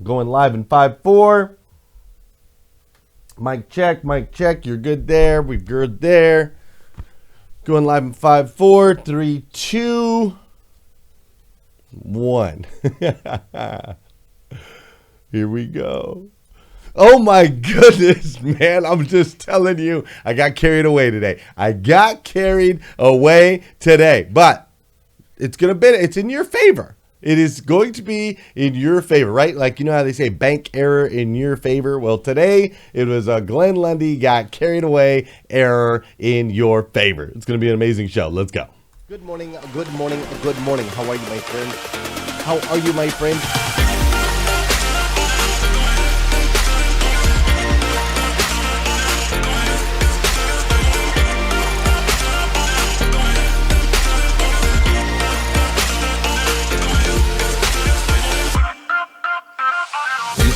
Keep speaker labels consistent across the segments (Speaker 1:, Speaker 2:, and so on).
Speaker 1: Going live in 5-4. Mic check, mic check. You're good there. We're good there. Going live in 5-4, 3, 2, 1. Here we go. Oh my goodness, man. I'm just telling you, I got carried away today. But it's in your favor. It is going to be in your favor, right? Like, you know how they say bank error in your favor? Well, today it was a Glenn Lundy got carried away error in your favor. It's going to be an amazing show. Let's go. Good morning, good morning, good morning. How are you, my friend? How are you, my friend?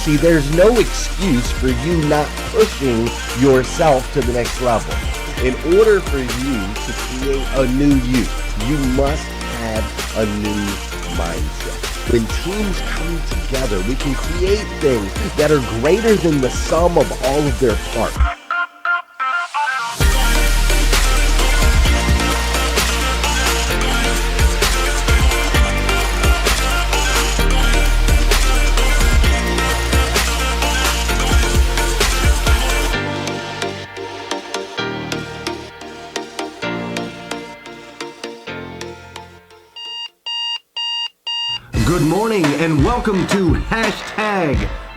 Speaker 1: See, there's no excuse for you not pushing yourself to the next level. In order for you to create a new you must have a new mindset. When teams come together, we can create things that are greater than the sum of all of their parts.
Speaker 2: Good morning and welcome to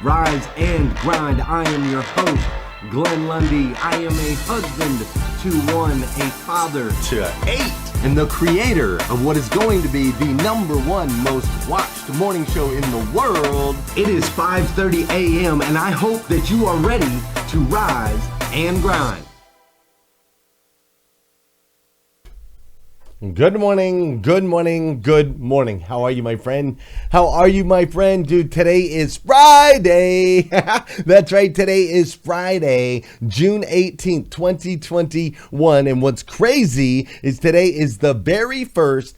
Speaker 2: Rise and Grind. I am your host, Glenn Lundy. I am a husband to 1, a father to 8, and the creator of what is going to be the #1 most watched morning show in the world. It is 5:30 a.m. and I hope that you are ready to rise and grind.
Speaker 1: Good morning, good morning, good morning. How are you, my friend? How are you, my friend? Dude, today is Friday. That's right, today is Friday, June 18th, 2021. And what's crazy is today is the very first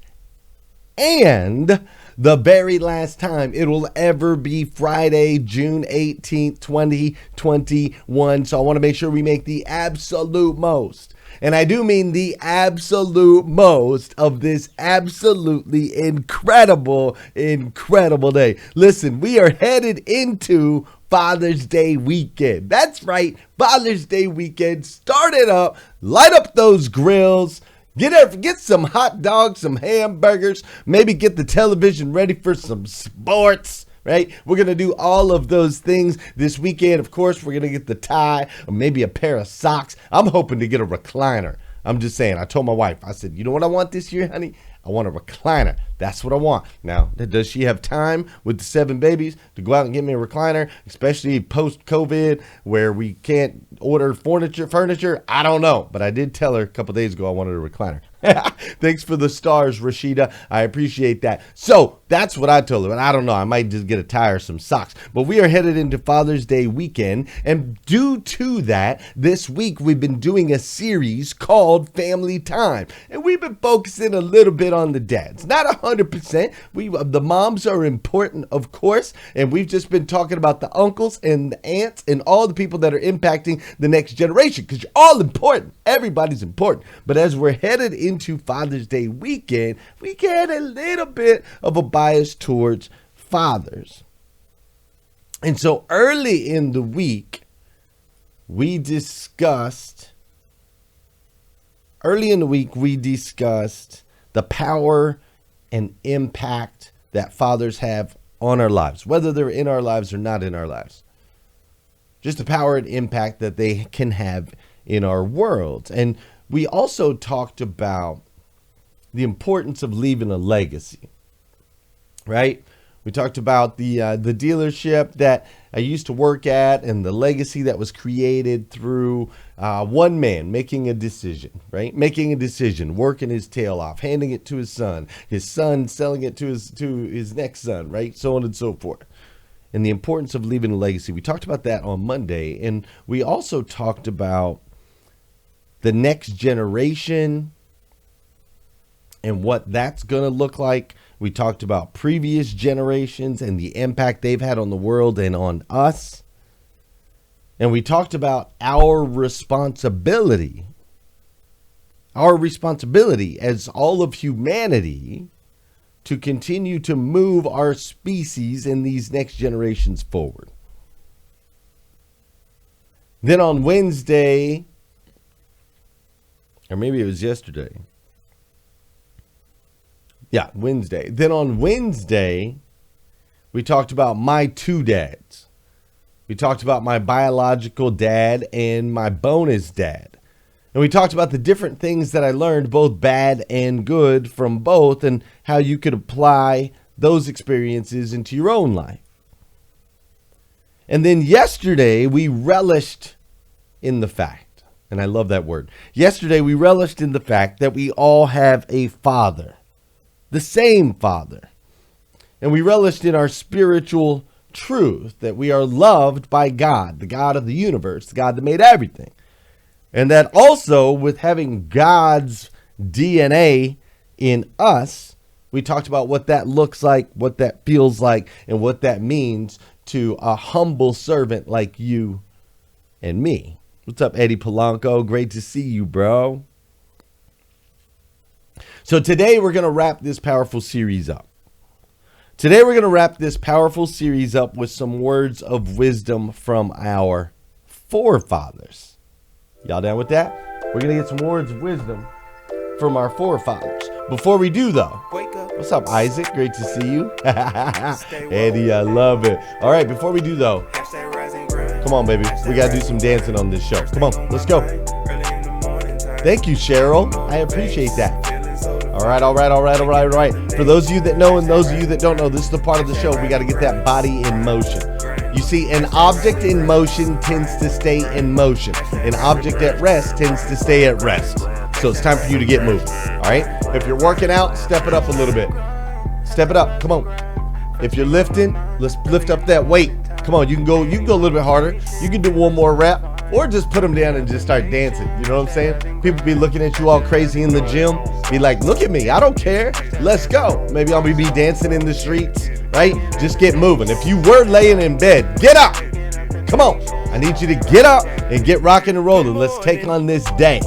Speaker 1: and the very last time it will ever be Friday, June 18th, 2021. So I want to make sure we make the absolute most. And I do mean the absolute most of this absolutely incredible day. Listen, we are headed into Father's Day weekend. That's right, Father's Day weekend. Start it up, light up those grills. Get some hot dogs, some hamburgers, maybe get the television ready for some sports. Right? We're going to do all of those things this weekend. Of course, we're going to get the tie or maybe a pair of socks. I'm hoping to get a recliner. I'm just saying. I told my wife, I said, you know what I want this year, honey? I want a recliner. That's what I want. Now, does she have time with the 7 babies to go out and get me a recliner, especially post-COVID where we can't order furniture? I don't know. But I did tell her a couple days ago I wanted a recliner. Thanks for the stars, Rashida. I appreciate that. So that's what I told her. And I don't know. I might just get a tie or some socks. But we are headed into Father's Day weekend. And due to that, this week we've been doing a series called Family Time. And we've been focusing a little bit on the dads. Not 100%. The moms are important, of course. And we've just been talking about the uncles and the aunts and all the people that are impacting the next generation. Because you're all important. Everybody's important. But as we're headed into Father's Day weekend, we get a little bit of a bias towards fathers. And so early in the week, we discussed the power and impact that fathers have on our lives, whether they're in our lives or not in our lives. Just the power and impact that they can have in our world. And we also talked about the importance of leaving a legacy, right? We talked about the dealership that I used to work at and the legacy that was created through one man making a decision, right? Making a decision, working his tail off, handing it to his son selling it to his next son, right? So on and so forth. And the importance of leaving a legacy. We talked about that on Monday. And we also talked about the next generation and what that's going to look like We talked about previous generations and the impact they've had on the world and on us. And we talked about our responsibility as all of humanity to continue to move our species and these next generations forward. Then on Wednesday, or maybe it was yesterday. Yeah, Wednesday. Then on Wednesday, we talked about my two dads. We talked about my biological dad and my bonus dad. And we talked about the different things that I learned, both bad and good, from both, and how you could apply those experiences into your own life. And then yesterday, we relished in the fact, and I love that word. Yesterday, we relished in the fact that we all have a father, the same father. And we relished in our spiritual truth that we are loved by God, the God of the universe, the God that made everything. And that also with having God's DNA in us, we talked about what that looks like, what that feels like, and what that means to a humble servant like you and me. What's up, Eddie Polanco? Great to see you, bro. So today we're going to wrap this powerful series up. Today we're going to wrap this powerful series up with some words of wisdom from our forefathers. Y'all down with that? We're going to get some words of wisdom from our forefathers. Before we do, though, what's up, Isaac? Great to see you. Eddie, I love it. All right, before we do, though, come on, baby. We got to do some dancing on this show. Come on, let's go. Thank you, Cheryl. I appreciate that. All right. For those of you that know and those of you that don't know, this is the part of the show we got to get that body in motion. You see, an object in motion tends to stay in motion. An object at rest tends to stay at rest. So it's time for you to get moving. All right? If you're working out, step it up a little bit. Step it up. Come on. If you're lifting, let's lift up that weight. Come on, you can go a little bit harder. You can do one more rep. Or just put them down and just start dancing. You know what I'm saying? People be looking at you all crazy in the gym. Be like, look at me. I don't care. Let's go. Maybe I'll be dancing in the streets, right? Just get moving. If you were laying in bed, get up. Come on. I need you to get up and get rocking and rolling. Let's take on this day.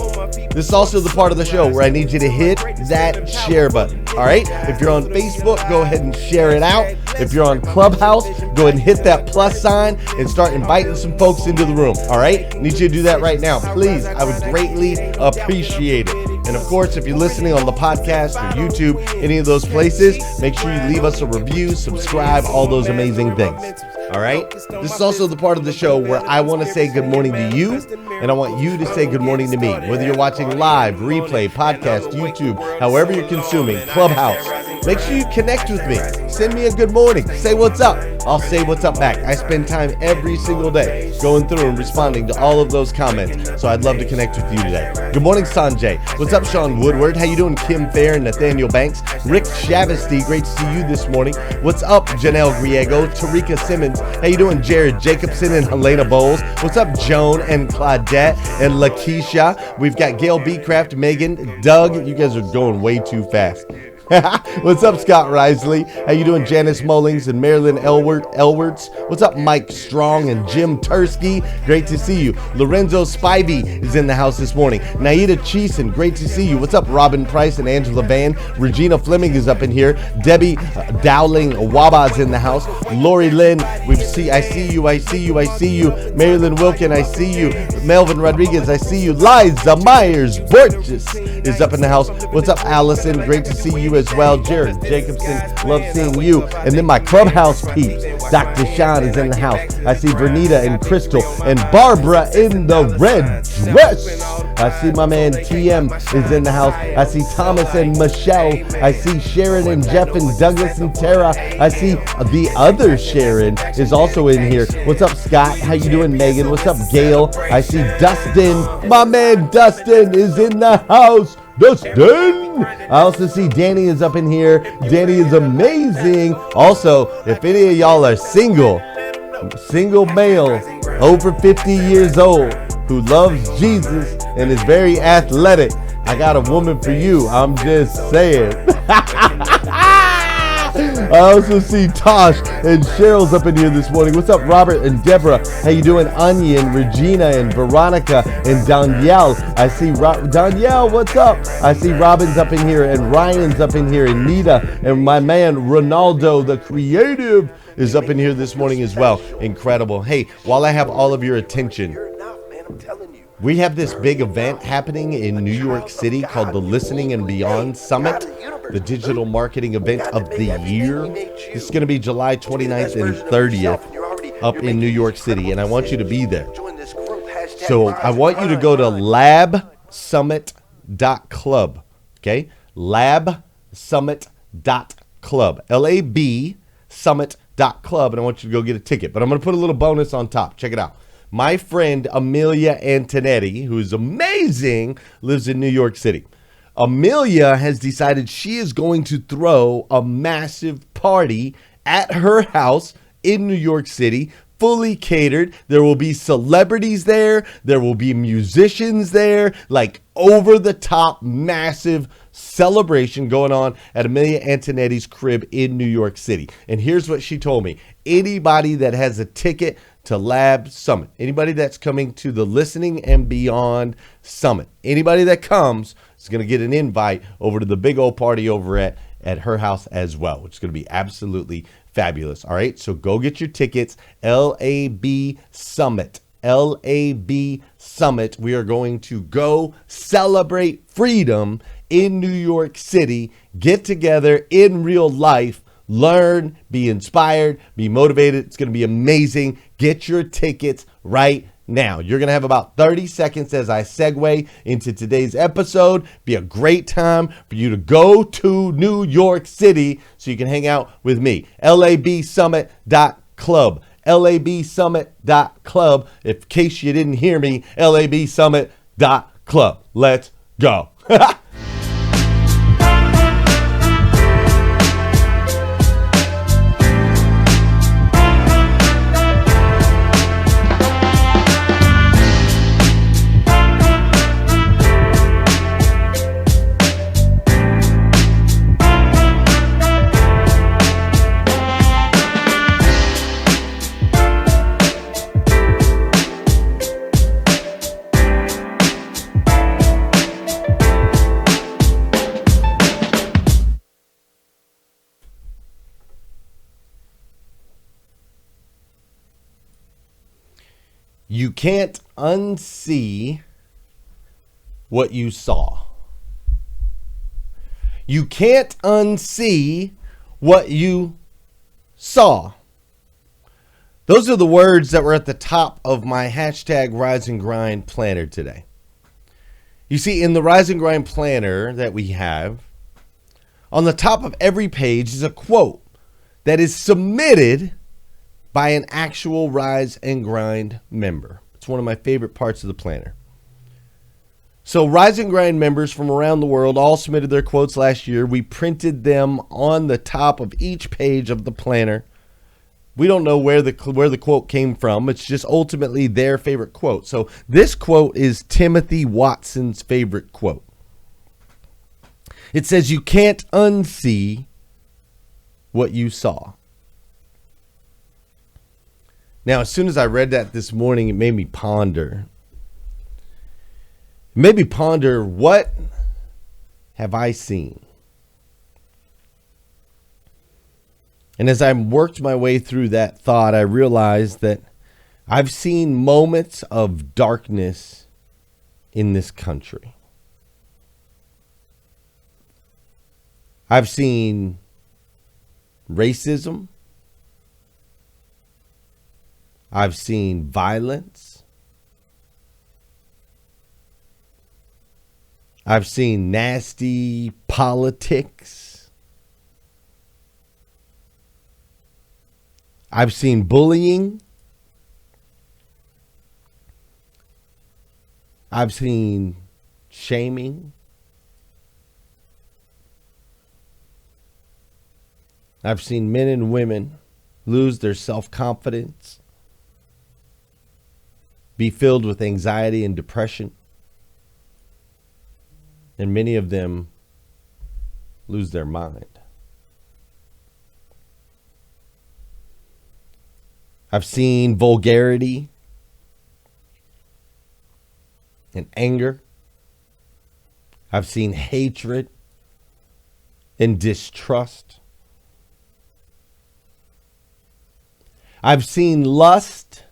Speaker 1: This is also the part of the show where I need you to hit that share button. All right? If you're on Facebook, go ahead and share it out. If you're on Clubhouse, go ahead and hit that plus sign and start inviting some folks into the room. All right? I need you to do that right now. Please, I would greatly appreciate it. And of course, if you're listening on the podcast or YouTube, any of those places, make sure you leave us a review, subscribe, all those amazing things. All right? This is also the part of the show where I want to say good morning to you, and I want you to say good morning to me. Whether you're watching live, replay, podcast, YouTube, however you're consuming, Clubhouse, make sure you connect with me. Send me a good morning. Say what's up. I'll say what's up back. I spend time every single day going through and responding to all of those comments, so I'd love to connect with you today. Good morning, Sanjay. What's up, Sean Woodward? How you doing, Kim Fair and Nathaniel Banks? Rick Shavesty, great to see you this morning. What's up, Janelle Griego? Tarika Simmons. How you doing, Jared Jacobson and Helena Bowles? What's up, Joan and Claudette and Lakeisha? We've got Gail Beecraft, Megan, Doug. You guys are going way too fast. What's up, Scott Risley? How you doing, Janice Mullings and Marilyn Elwards? What's up, Mike Strong and Jim Tursky? Great to see you. Lorenzo Spivey is in the house this morning. Naida Cheeson, great to see you. What's up, Robin Price and Angela Van? Regina Fleming is up in here. Debbie Dowling Waba's in the house. Lori Lynn, I see you. Marilyn Wilkin, I see you. Melvin Rodriguez, I see you. Liza Myers Borges is up in the house. What's up, Allison? Great to see you as well. Jared Jacobson, love seeing you. And then my Clubhouse peeps, Dr. Sean is in the house. I see Vernita and Crystal and Barbara in the red dress. I see my man TM is in the house. I see Thomas and Michelle. I see Sharon and Jeff and Douglas and Tara. I see the other Sharon is also in here. What's up, Scott? How you doing, Megan? What's up, Gail? I see Dustin. My man Dustin is in the house. Dustin! I also see Danny is up in here. Danny is amazing. Also, if any of y'all are single male, over 50 years old, who loves Jesus and is very athletic, I got a woman for you. I'm just saying. I also see Tosh and Cheryl's up in here this morning. What's up, Robert and Deborah? How you doing? Anya and Regina and Veronica and Danielle. I see Danielle, what's up? I see Robin's up in here and Ryan's up in here and Nita and my man Ronaldo, the creative, is up in here this morning as well. Incredible. Hey, while I have all of your attention, we have this big event happening in New York City called the Listening and Beyond Summit, the digital marketing event of the year. This is going to be July 29th and 30th up in New York City, and I want you to be there. So I want you to go to labsummit.club, okay? labsummit.club, L-A-B summit.club, and I want you to go get a ticket. But I'm going to put a little bonus on top. Check it out. My friend Amelia Antonetti, who is amazing, lives in New York City. Amelia has decided she is going to throw a massive party at her house in New York City, fully catered. There will be celebrities there. There will be musicians there, like over the top, massive celebration going on at Amelia Antonetti's crib in New York City. And here's what she told me. Anybody that has a ticket to Lab Summit, anybody that's coming to the Listening and Beyond Summit, anybody that comes is going to get an invite over to the big old party over at her house as well, which is going to be absolutely fabulous. All right, so go get your tickets. LAB Summit. LAB Summit. We are going to go celebrate freedom in New York City, get together in real life, learn, be inspired, be motivated. It's going to be amazing. Get your tickets right now. You're going to have about 30 seconds as I segue into today's episode. Be a great time for you to go to New York City so you can hang out with me. labsummit.club. labsummit.club. In case you didn't hear me, labsummit.club. Let's go. You can't unsee what you saw. You can't unsee what you saw. Those are the words that were at the top of my hashtag Rise and Grind planner today. You see, in the Rise and Grind planner that we have, on the top of every page is a quote that is submitted by an actual Rise and Grind member. It's one of my favorite parts of the planner. So Rise and Grind members from around the world all submitted their quotes last year. We printed them on the top of each page of the planner. We don't know where the quote came from. It's just ultimately their favorite quote. So this quote is Timothy Watson's favorite quote. It says, "You can't unsee what you saw." Now, as soon as I read that this morning, it made me ponder. It made me ponder, what have I seen? And as I worked my way through that thought, I realized that I've seen moments of darkness in this country. I've seen racism. I've seen violence. I've seen nasty politics. I've seen bullying. I've seen shaming. I've seen men and women lose their self-confidence, be filled with anxiety and depression, and many of them lose their mind. I've seen vulgarity and anger. I've seen hatred and distrust. I've seen lust.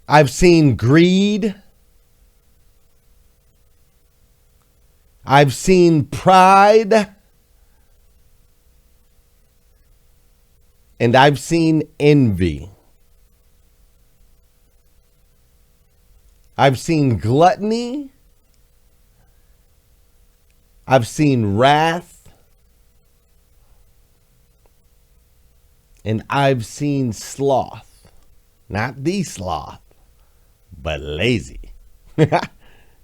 Speaker 1: I've seen greed. I've seen pride. And I've seen envy. I've seen gluttony. I've seen wrath. And I've seen sloth. Not the sloth, but lazy. And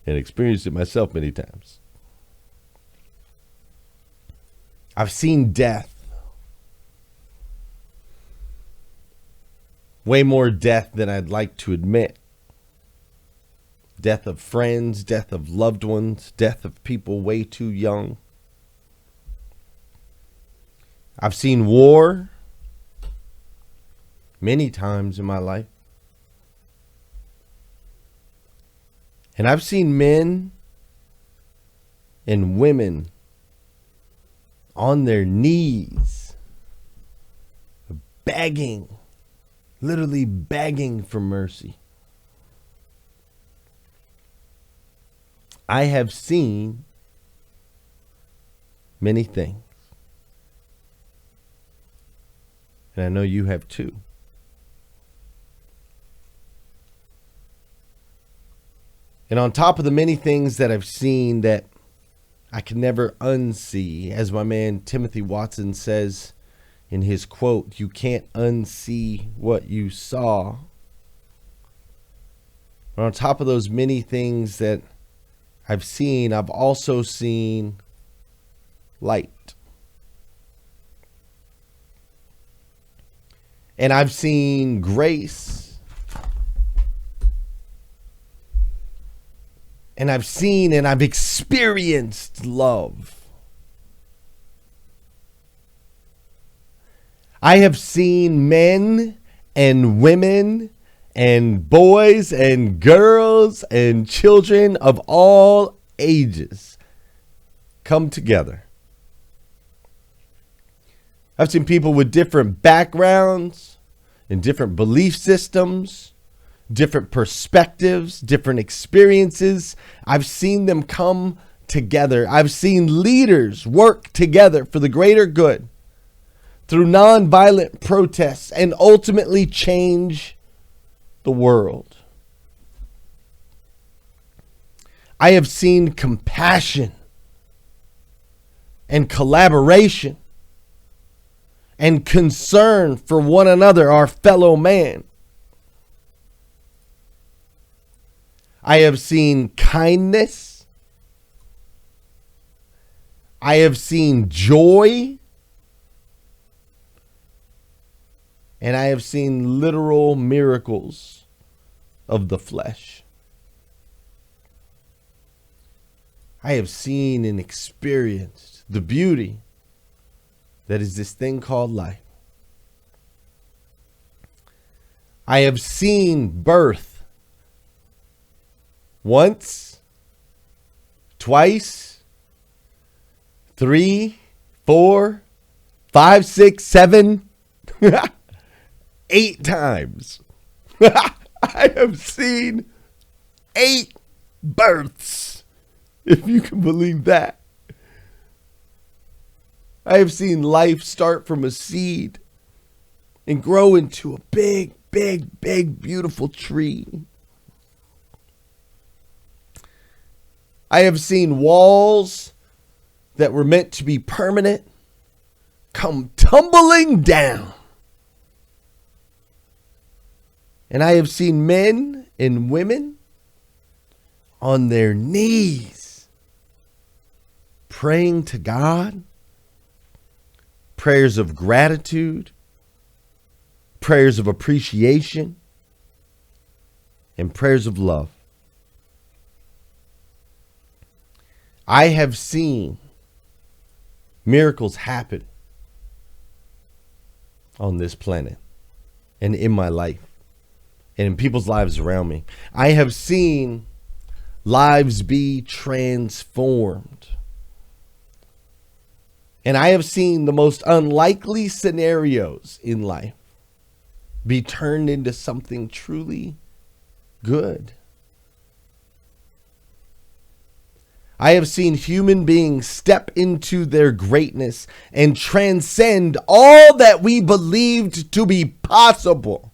Speaker 1: experienced it myself many times. I've seen death. Way more death than I'd like to admit. Death of friends, death of loved ones, death of people way too young. I've seen war many times in my life. And I've seen men and women on their knees begging, literally begging for mercy. I have seen many things. And I know you have too. And on top of the many things that I've seen that I can never unsee, as my man Timothy Watson says in his quote, you can't unsee what you saw. But on top of those many things that I've seen, I've also seen light. And I've seen grace. And I've seen and I've experienced love. I have seen men and women and boys and girls and children of all ages come together. I've seen people with different backgrounds and different belief systems, different perspectives, different experiences. I've seen them come together. I've seen leaders work together for the greater good through nonviolent protests and ultimately change the world. I have seen compassion and collaboration and concern for one another, our fellow man. I have seen kindness. I have seen joy. And I have seen literal miracles of the flesh. I have seen and experienced the beauty that is this thing called life. I have seen birth once, twice, 3, 4, 5, 6, 7, 8 times. I have seen 8 births, if you can believe that. I have seen life start from a seed and grow into a big, big, big, beautiful tree. I have seen walls that were meant to be permanent come tumbling down. And I have seen men and women on their knees praying to God, prayers of gratitude, prayers of appreciation, and prayers of love. I have seen miracles happen on this planet and in my life and in people's lives around me. I have seen lives be transformed. And I have seen the most unlikely scenarios in life be turned into something truly good. I have seen human beings step into their greatness and transcend all that we believed to be possible.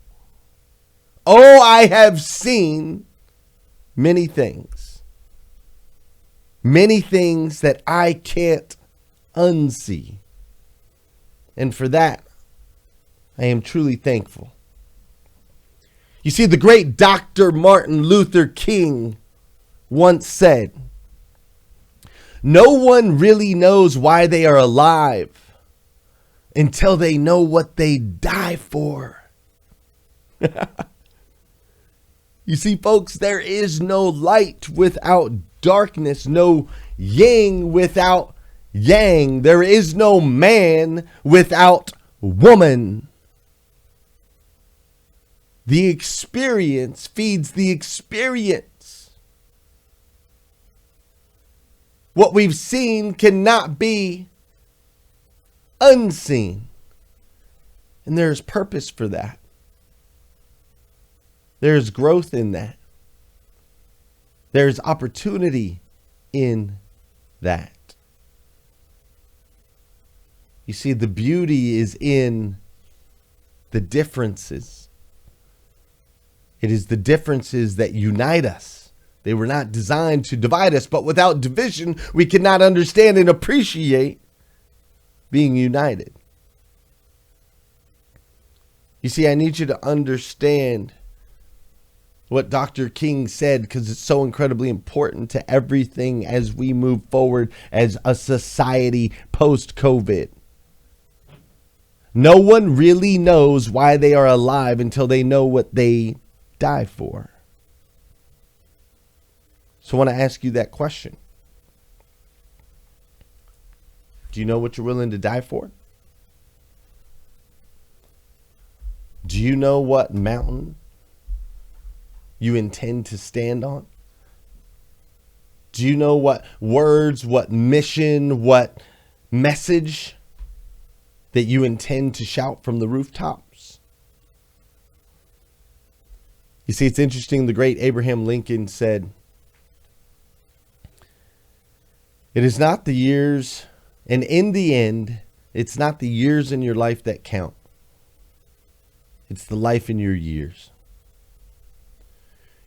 Speaker 1: Oh, I have seen many things that I can't unsee. And for that, I am truly thankful. You see, the great Dr. Martin Luther King once said, "No one really knows why they are alive until they know what they die for." You see, folks, there is no light without darkness, no yin without yang. There is no man without woman. The experience feeds the experience. What we've seen cannot be unseen. And there's purpose for that. There's growth in that. There's opportunity in that. You see, the beauty is in the differences. It is the differences that unite us. They were not designed to divide us, but without division, we cannot understand and appreciate being united. You see, I need you to understand what Dr. King said, because it's so incredibly important to everything as we move forward as a society post-COVID. No one really knows why they are alive until they know what they die for. So I want to ask you that question. Do you know what you're willing to die for? Do you know what mountain you intend to stand on? Do you know what words, what mission, what message that you intend to shout from the rooftops? You see, it's interesting. The great Abraham Lincoln said, "It is not the years, and in the end, it's not the years in your life that count. It's the life in your years."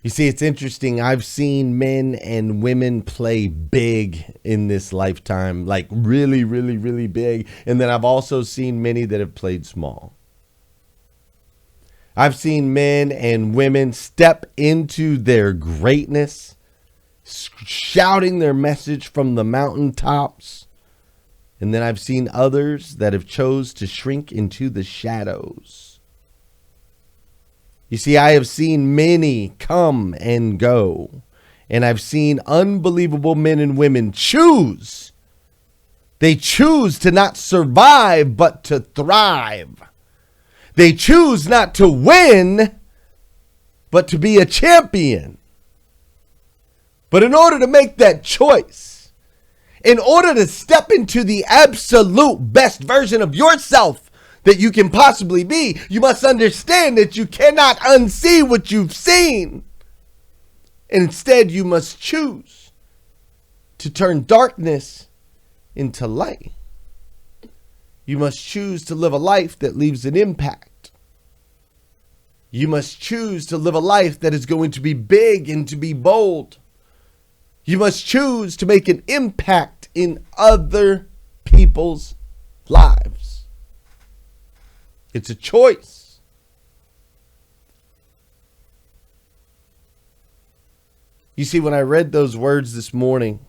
Speaker 1: You see, it's interesting. I've seen men and women play big in this lifetime, like really, really, really big. And then I've also seen many that have played small. I've seen men and women step into their greatness, shouting their message from the mountaintops. And then I've seen others that have chose to shrink into the shadows. You see, I have seen many come and go, and I've seen unbelievable men and women choose. They choose to not survive, but to thrive. They choose not to win, but to be a champion. But in order to make that choice, in order to step into the absolute best version of yourself that you can possibly be, you must understand that you cannot unsee what you've seen. And instead, you must choose to turn darkness into light. You must choose to live a life that leaves an impact. You must choose to live a life that is going to be big and to be bold. You must choose to make an impact in other people's lives. It's a choice. You see, when I read those words this morning,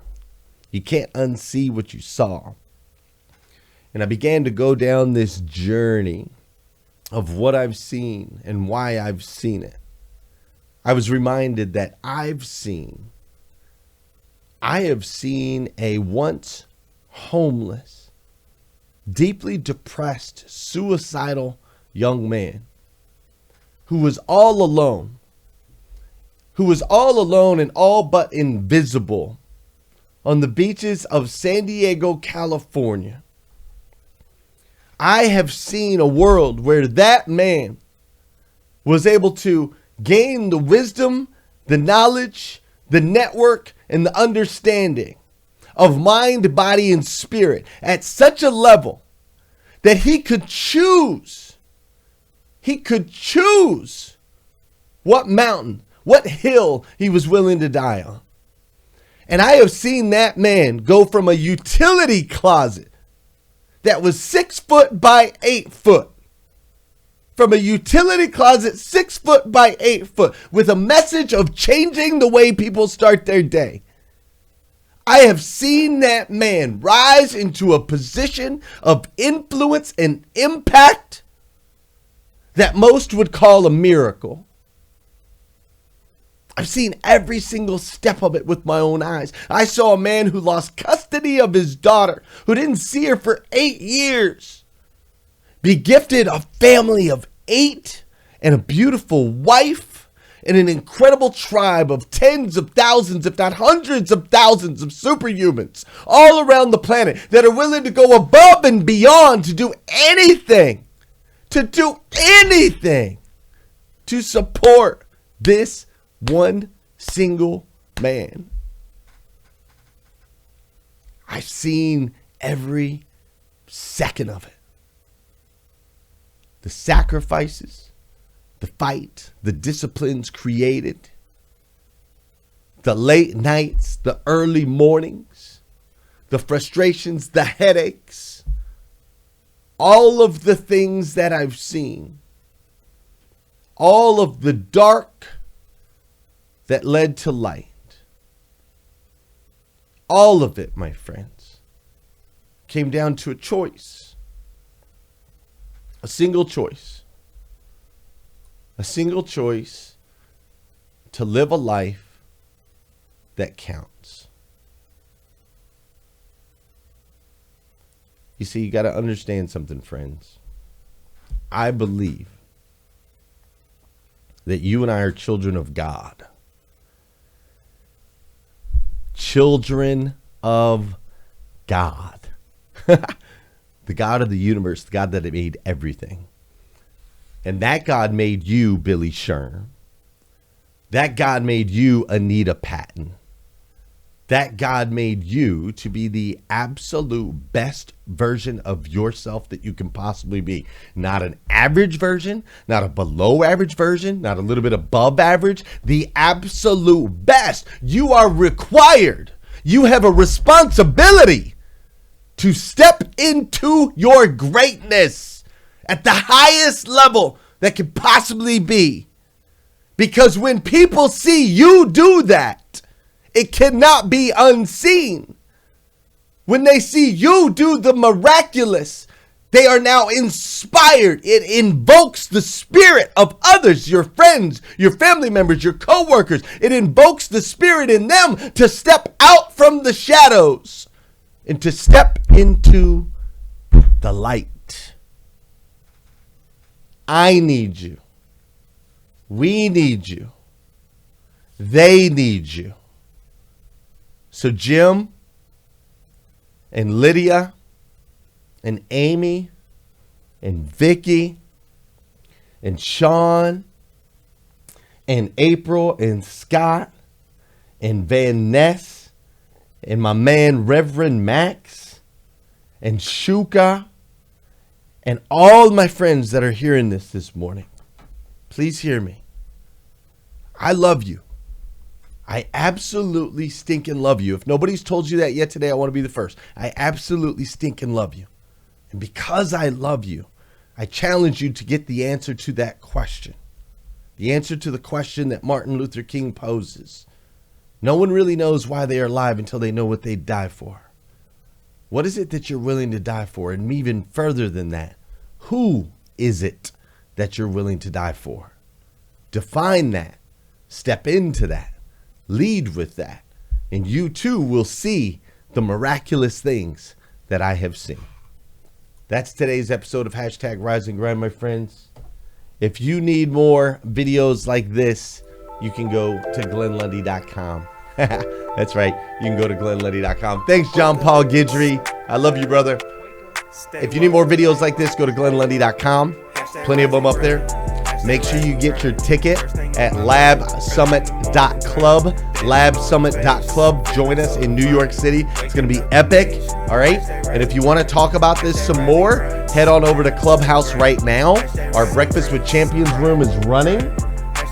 Speaker 1: you can't unsee what you saw. And I began to go down this journey of what I've seen and why I've seen it. I was reminded that I have seen a once homeless, deeply depressed, suicidal young man who was all alone, and all but invisible on the beaches of San Diego, California. I have seen a world where that man was able to gain the wisdom, the knowledge, the network, and the understanding of mind, body, and spirit at such a level that he could choose what mountain, what hill he was willing to die on. And I have seen that man go from a utility closet that was 6 foot by 8 foot, from a utility closet 6 foot by 8 foot, with a message of changing the way people start their day. I have seen that man rise into a position of influence and impact that most would call a miracle. I've seen every single step of it with my own eyes. I saw a man who lost custody of his daughter, who didn't see her for 8 years, be gifted a family of 8 and a beautiful wife and an incredible tribe of tens of thousands, if not hundreds of thousands of superhumans all around the planet that are willing to go above and beyond to do anything to support this one single man. I've seen every second of it. The sacrifices, the fight, the disciplines created, the late nights, the early mornings, the frustrations, the headaches, all of the things that I've seen, all of the dark that led to light. All of it, my friends, came down to a choice. A single choice. A single choice to live a life that counts. You see, you got to understand something, friends. I believe that you and I are children of God. Children of God. The God of the universe, the God that made everything. And that God made you, Billy Sherm. That God made you, Anita Patton. That God made you to be the absolute best version of yourself that you can possibly be. Not an average version, not a below average version, not a little bit above average, the absolute best. You are required. You have a responsibility to step into your greatness at the highest level that can possibly be. Because when people see you do that, it cannot be unseen. When they see you do the miraculous, they are now inspired. It invokes the spirit of others, your friends, your family members, your co-workers. It invokes the spirit in them to step out from the shadows and to step into the light. I need you. We need you. They need you. So Jim and Lydia and Amy and Vicky and Sean and April and Scott and Van Ness and my man Reverend Max and Shuka and all my friends that are hearing this morning, please hear me. I love you. I absolutely stinking love you. If nobody's told you that yet today, I want to be the first. I absolutely stinking love you. And because I love you, I challenge you to get the answer to that question. The answer to the question that Martin Luther King poses. No one really knows why they are alive until they know what they die for. What is it that you're willing to die for? And even further than that, who is it that you're willing to die for? Define that. Step into that. Lead with that. And you too will see the miraculous things that I have seen. That's today's episode of Hashtag Rise and Grind, my friends. If you need more videos like this, you can go to glenlundy.com. That's right. You can go to glenlundy.com. Thanks, John Paul Guidry. I love you, brother. If you need more videos like this, go to glenlundy.com. Plenty of them up there. Make sure you get your ticket at labsummit.club. Labsummit.club. Join us in New York City. It's going to be epic. All right. And if you want to talk about this some more, head on over to Clubhouse right now. Our Breakfast with Champions room is running.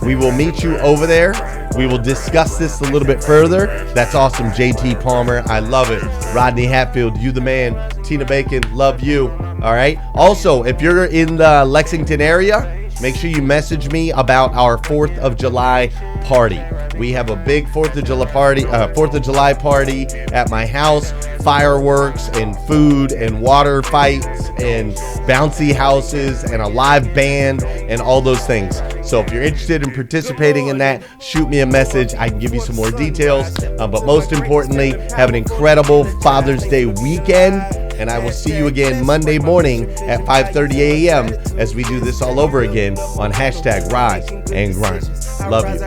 Speaker 1: We will meet you over there. We will discuss this a little bit further. That's awesome, JT Palmer. I love it. Rodney Hatfield, you the man. Tina Bacon, love you. All right. Also, if you're in the Lexington area, make sure you message me about our 4th of July party. We have a big 4th of July party at my house. Fireworks and food and water fights and bouncy houses and a live band and all those things. So if you're interested in participating in that, shoot me a message. I can give you some more details. But most importantly, have an incredible Father's Day weekend. And I will see you again Monday morning at 5:30 a.m. as we do this all over again on Hashtag Rise and Grind. Love you.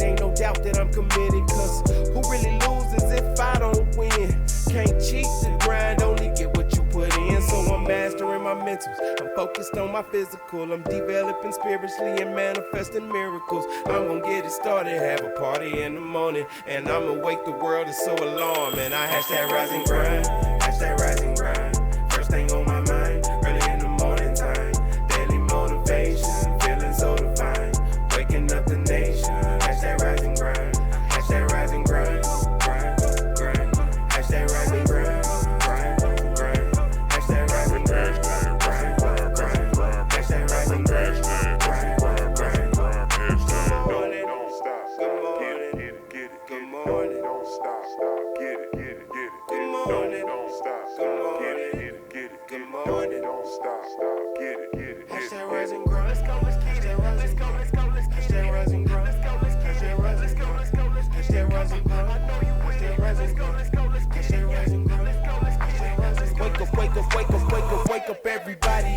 Speaker 3: Ain't no doubt that I'm committed, cause who really loses if I don't win? Can't cheat the grind, only get what you put in. So I'm mastering my mentals, I'm focused on my physical, I'm developing spiritually and manifesting miracles. I'm gonna get it started, have a party in the morning, and I'ma wake the world is so alarmed. And I hashtag rise and grind, hashtag rise and grind. First thing on my mind, early in the morning time, daily motivation, feeling so divine, waking up the nation. Hashtag rise and grind, hashtag rise and grind, grind, grind, hashtag rise and grind, grind, grind, hashtag rise and grind, grind, grind, hashtag rise and grind, grind, grind, good morning, don't stop, good morning, get it, good morning, don't stop, get it, good morning, don't stop, good morning, get it, good morning, don't stop, get it, hashtag rise and grind, let's go, let's get it, let's go, let's go, let's hashtag rise and grind, let's go, let's hashtag rise, let's go, let's go, let's hashtag rise and grind, I know you hashtag rise, let's go, let's go, let's hashtag rise and grind, let's go, let's hashtag rise, let's wake up, wake up, wake up, wake up, wake up, everybody.